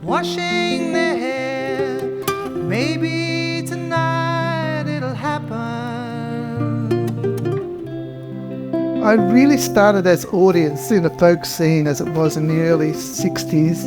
washing their hair. Maybe tonight it'll happen. I really started as audience in the folk scene as it was in the early 60s,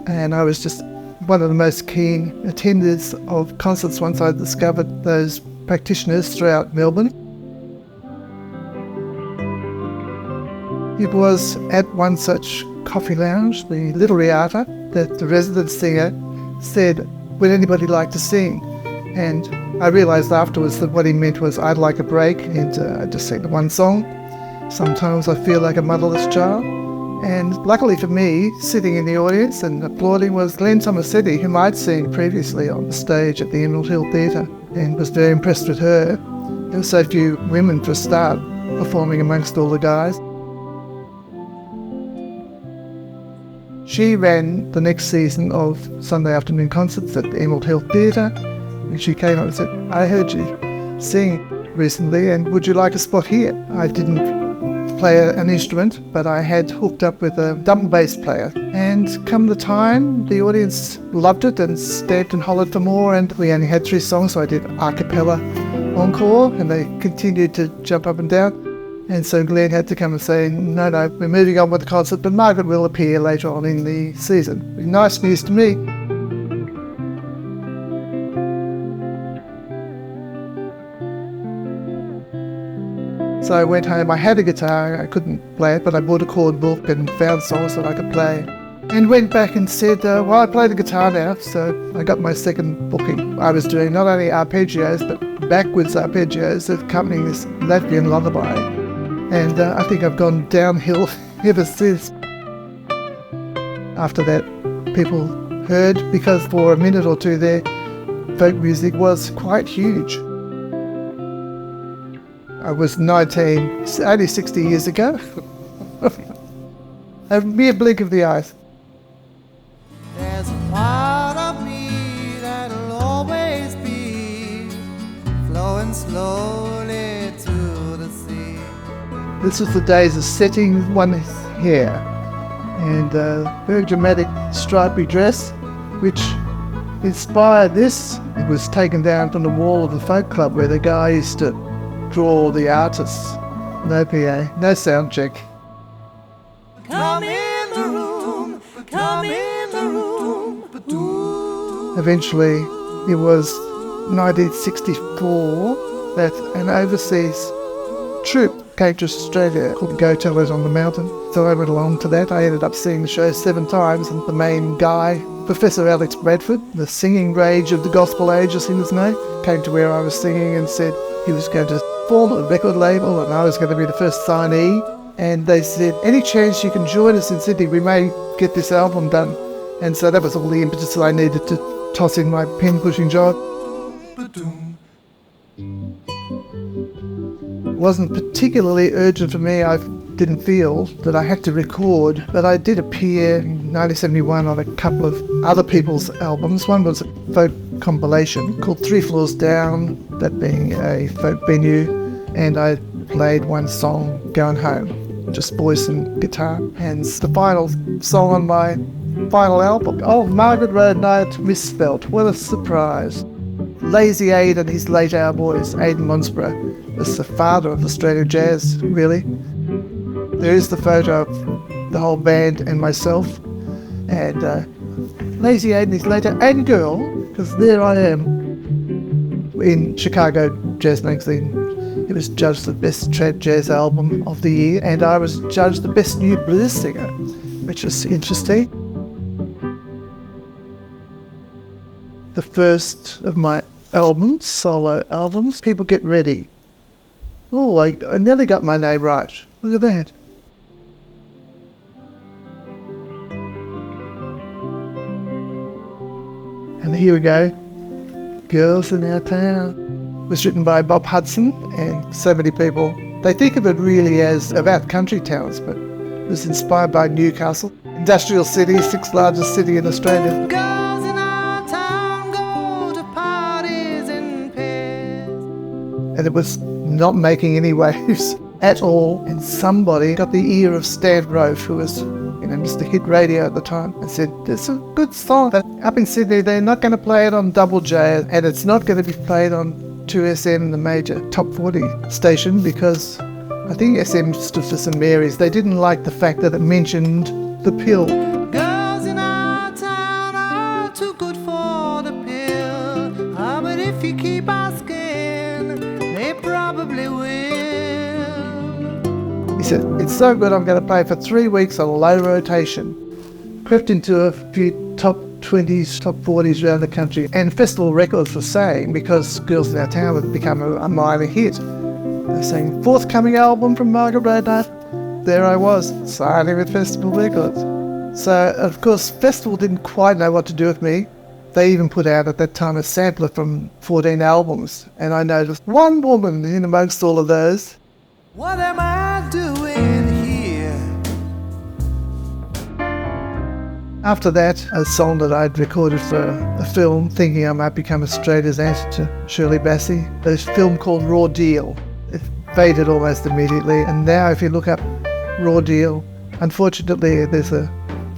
and I was just one of the most keen attenders of concerts once I discovered those practitioners throughout Melbourne. It was at one such coffee lounge, the Little Riata, that the resident singer said, would anybody like to sing? And I realised afterwards that what he meant was, I'd like a break, and I just sang the one song. Sometimes I feel like a motherless child. And luckily for me, sitting in the audience and applauding was Glenn Tomasetti, whom I'd seen previously on the stage at the Emerald Hill Theatre, and was very impressed with her. There were so few women for a start, performing amongst all the guys. She ran the next season of Sunday afternoon concerts at the Emerald Hill Theatre, and she came up and said, I heard you sing recently, and would you like a spot here? I didn't play an instrument, but I had hooked up with a double bass player, and come the time, the audience loved it and stamped and hollered for more, and we only had 3 songs, so I did a cappella encore, and they continued to jump up and down. And so Glenn had to come and say, no, we're moving on with the concert, but Margret will appear later on in the season. Nice news to me. So I went home, I had a guitar, I couldn't play it, but I bought a chord book and found songs that I could play. And went back and said, well, I play the guitar now, so I got my second booking. I was doing not only arpeggios, but backwards arpeggios accompanying this Latvian lullaby. And I think I've gone downhill ever since. After that, people heard, because for a minute or two there, folk music was quite huge. I was 19, only 60 years ago. A mere blink of the eyes. There's a part of me that'll always be flowing slowly to the sea. This was the days of setting one's hair, and a very dramatic stripy dress, which inspired this. It was taken down from the wall of the folk club where the guy used to draw the artists. No PA, no sound check. Come in the room, come in the room. Eventually, it was 1964 that an overseas troupe came to Australia called Go Tell It on the Mountain. So I went along to that. I ended up seeing the show 7 times, and the main guy, Professor Alex Bradford, the singing rage of the gospel age as in his name, came to where I was singing and said he was going to form a record label and I was going to be the first signee. And they said, any chance you can join us in Sydney, we may get this album done. And so that was all the impetus that I needed to toss in my pen-pushing job. It wasn't particularly urgent for me. I didn't feel that I had to record, but I did appear in 1971 on a couple of other people's albums. One was a folk compilation called 3 Floors Down, that being a folk venue, and I played one song, Going Home, just voice and guitar. And the final song on my final album, oh, Margret RoadKnight misspelt, what a surprise. Lazy Aid and his late hour boys, Aidan Monsborough, was the father of Australian jazz, really. There is the photo of the whole band and myself, and Lazy Aid and his later, and girl, because there I am in Chicago Jazz Magazine. It was judged the best trad jazz album of the year, and I was judged the best new blues singer, which is interesting. The first of my albums, solo albums, People Get Ready. Oh, I nearly got my name right. Look at that. And here we go. Girls in Our Town. It was written by Bob Hudson, and so many people, they think of it really as about country towns, but it was inspired by Newcastle, industrial city, 6th largest city in Australia. Girls in our town go to parties in pairs. And it was not making any waves at all, and somebody got the ear of Stan Rofe, who was Mr. Hit Radio at the time. I said, "It's a good song, but up in Sydney they're not going to play it on Double J, and it's not going to be played on 2SM, the major top 40 station, because I think SM stood for St Mary's. They didn't like the fact that it mentioned the pill." Girls in our town are too good for the pill. But if you keep asking, they probably will. He said, "It's so good, I'm going to play for 3 weeks on low rotation." Crept into a few top 20s, top 40s around the country, and Festival Records were saying, because Girls in Our Town had become a minor hit, they're saying, "Forthcoming album from Margret RoadKnight." There I was, signing with Festival Records. So, of course, Festival didn't quite know what to do with me. They even put out at that time a sampler from 14 albums, and I noticed one woman in amongst all of those. What am I doing here? After that, a song that I'd recorded for a film, thinking I might become Australia's answer to Shirley Bassey, a film called Raw Deal. It faded almost immediately, and now if you look up Raw Deal, unfortunately there's a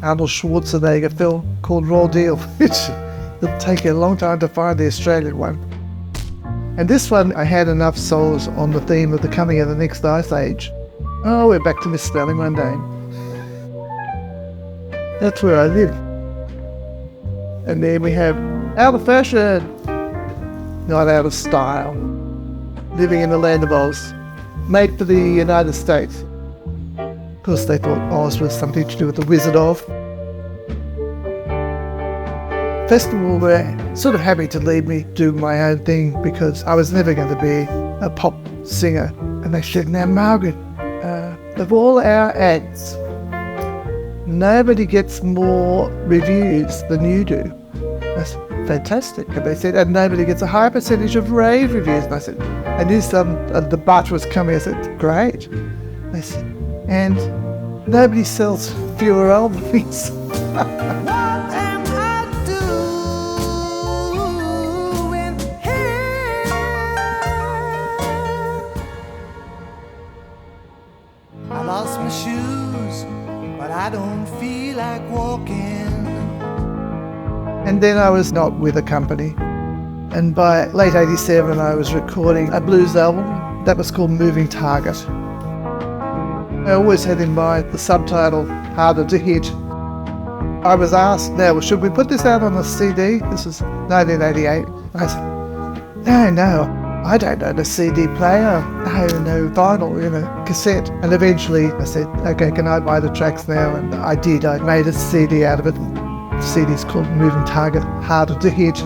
Arnold Schwarzenegger film called Raw Deal, which it'll take you a long time to find the Australian one. And this one, I had enough souls on the theme of the coming of the next ice age. Oh, we're back to misspelling one day. That's where I live. And then we have out of fashion, not out of style. Living in the land of Oz, made for the United States. Of course, they thought Oz was something to do with the Wizard of. Festival were sort of happy to leave me do my own thing because I was never going to be a pop singer. And they said, "Now, Margaret, of all our ads, nobody gets more reviews than you do." That's fantastic. And they said, "And nobody gets a higher percentage of rave reviews." And I said, I knew the butt was coming. I said, "Great." They said, "And nobody sells fewer albums." I lost my shoes, but I don't feel like walking. And then I was not with a company. And by late 87, I was recording a blues album that was called Moving Target. I always had in mind the subtitle, Harder to Hit. I was asked, "Now, should we put this out on a CD?" This was 1988. I said, No, I don't own a CD player. No vinyl, cassette. And eventually I said, "Okay, can I buy the tracks now?" And I did. I made a CD out of it. The CD's called Moving Target, Harder to Hit.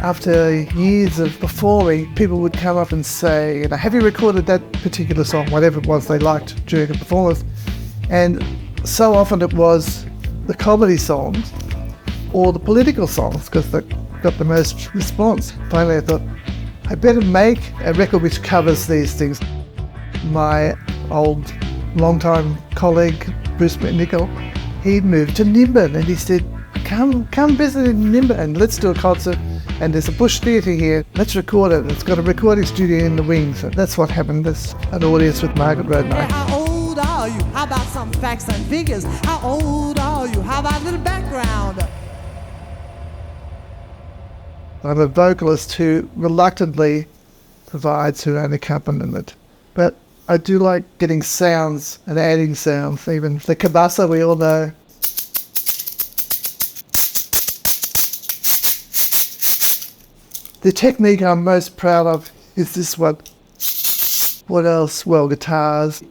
After years of performing, people would come up and say, "Have you recorded that particular song?" Whatever it was they liked during a performance. And so often it was the comedy songs or the political songs because they got the most response. Finally I thought, I better make a record which covers these things. My old long-time colleague, Bruce McNichol, he moved to Nimbin and he said, come visit in Nimbin and let's do a concert. And there's a Bush Theatre here, let's record it. It's got a recording studio in the wings. So that's what happened. There's an audience with Margret RoadKnight. How old are you? How about some facts and figures? How old are you? How about a little background? I'm a vocalist who reluctantly provides her own accompaniment. But I do like getting sounds and adding sounds. Even the cabasa we all know. The technique I'm most proud of is this one. What else? Well, guitars,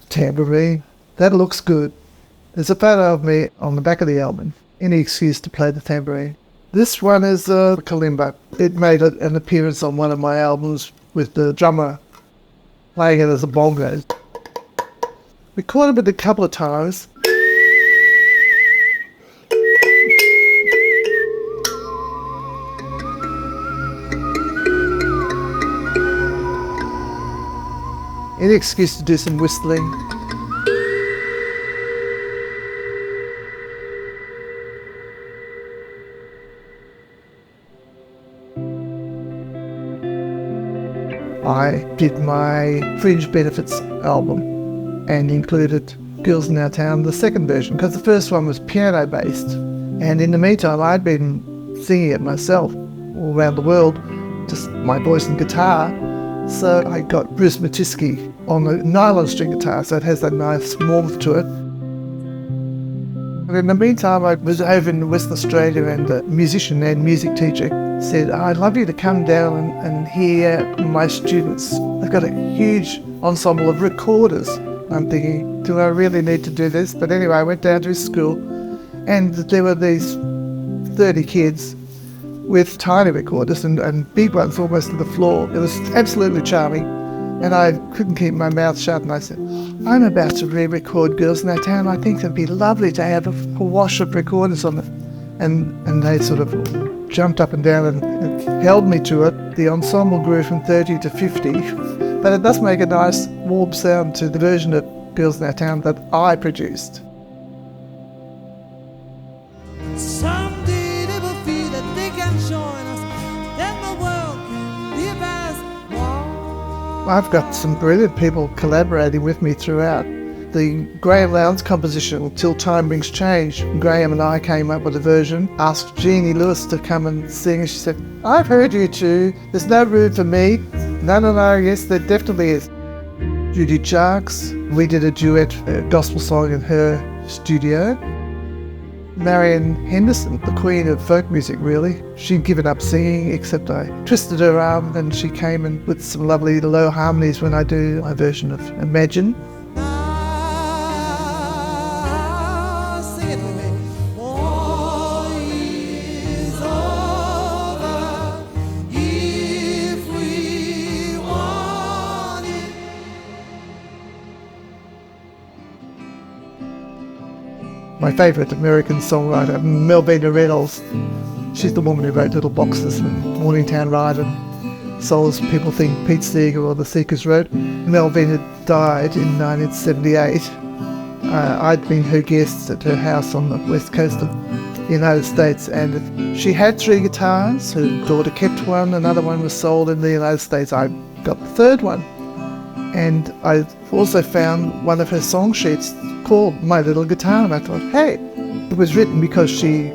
tambourine. That looks good. There's a photo of me on the back of the album. Any excuse to play the tambourine. This one is a kalimba. It made an appearance on one of my albums with the drummer playing it as a bongo. Recorded it a couple of times. Any excuse to do some whistling. I did my Fringe Benefits album and included Girls in Our Town, the second version, because the first one was piano-based. And in the meantime, I'd been singing it myself all around the world, just my voice and guitar. So I got Bruce Matisky on a nylon string guitar, so it has that nice warmth to it. And in the meantime, I was over in Western Australia, and a musician and music teacher said, I'd love you to come down and hear my students. They've got a huge ensemble of recorders. I'm thinking, do I really need to do this? But anyway, I went down to his school, and there were these 30 kids with tiny recorders and big ones almost to the floor. It was absolutely charming. And I couldn't keep my mouth shut, and I said, I'm about to re-record Girls in Our Town. I think it'd be lovely to have a wash of recorders on it. And they sort of jumped up and down and held me to it. The ensemble grew from 30 to 50, but it does make a nice warm sound to the version of Girls in Our Town that I produced. Someday they will feel that they can join us, then the world can live as one. I've got some brilliant people collaborating with me throughout. The Graham Lowndes composition, Till Time Brings Change, Graham and I came up with a version, asked Jeannie Lewis to come and sing, and she said, I've heard you two, there's no room for me. No, yes, there definitely is. Judy Jarks, we did a duet, a gospel song in her studio. Marian Henderson, the queen of folk music really, she'd given up singing, except I twisted her arm and she came in with some lovely low harmonies when I do my version of Imagine. My favourite American songwriter, Melvina Reynolds. She's the woman who wrote Little Boxes and Morningtown Ride and Souls People Think Pete Seeger or The Seeker's Road. Melvina died in 1978. I'd been her guest at her house on the west coast of the United States, and she had 3 guitars. Her daughter kept one, another one was sold in the United States. I got the third one. And I also found one of her song sheets called My Little Guitar, and I thought, hey, it was written because she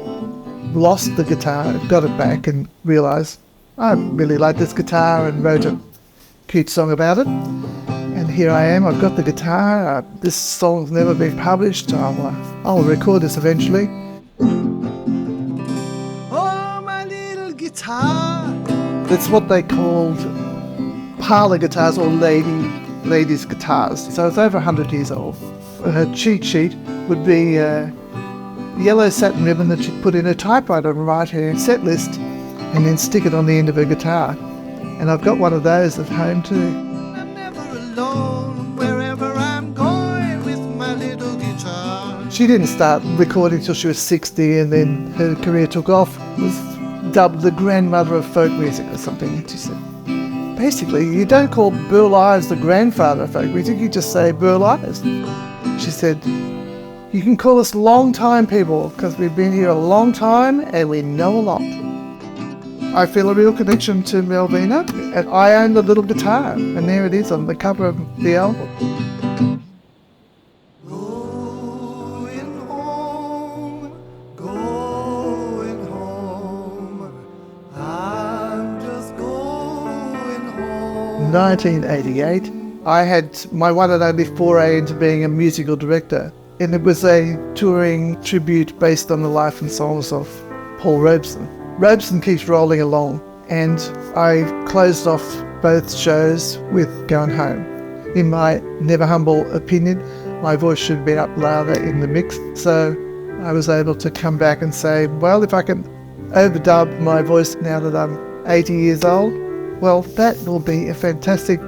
lost the guitar, got it back and realised, I really like this guitar, and wrote a cute song about it. And here I am, I've got the guitar, this song's never been published, I'll record this eventually. Oh, my little guitar. It's what they called parlour guitars or ladies' guitars. So it's over 100 years old. Her cheat sheet would be a yellow satin ribbon that she'd put in her typewriter and write her set list and then stick it on the end of her guitar. And I've got one of those at home too. I'm never alone wherever I'm going with my little guitar. She didn't start recording till she was 60, and then her career took off. Was dubbed the grandmother of folk music or something, she said. Basically, you don't call Burl Ives the grandfather of folk music, you just say Burl Ives. She said, you can call us long-time people because we've been here a long time and we know a lot. I feel a real connection to Melvina, and I own the little guitar, and there it is on the cover of the album. Going home, I'm just going home. 1988, I had my one and only foray into being a musical director, and it was a touring tribute based on the life and songs of Paul Robeson. Robeson keeps rolling along, and I closed off both shows with Going Home. In my never humble opinion, my voice should have been up louder in the mix, so I was able to come back and say, well, if I can overdub my voice now that I'm 80 years old, well, that will be a fantastic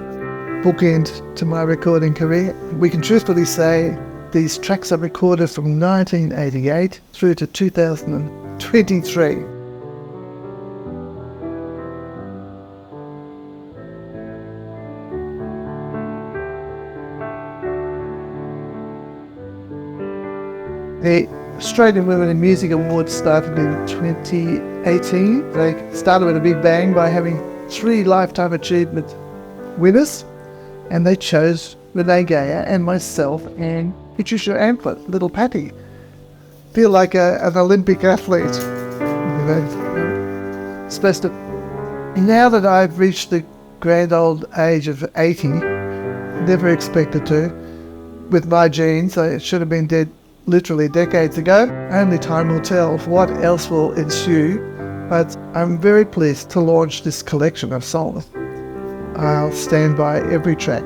bookend to my recording career. We can truthfully say these tracks are recorded from 1988 through to 2023. The Australian Women in Music Awards started in 2018. They started with a big bang by having 3 Lifetime Achievement winners, and they chose Renee Geyer and myself and Patricia Amplet, little Patty. Feel like an Olympic athlete. You know, supposed to. Now that I've reached the grand old age of 80, never expected to, with my genes, I should have been dead literally decades ago. Only time will tell what else will ensue, but I'm very pleased to launch this collection of songs. I'll stand by every track.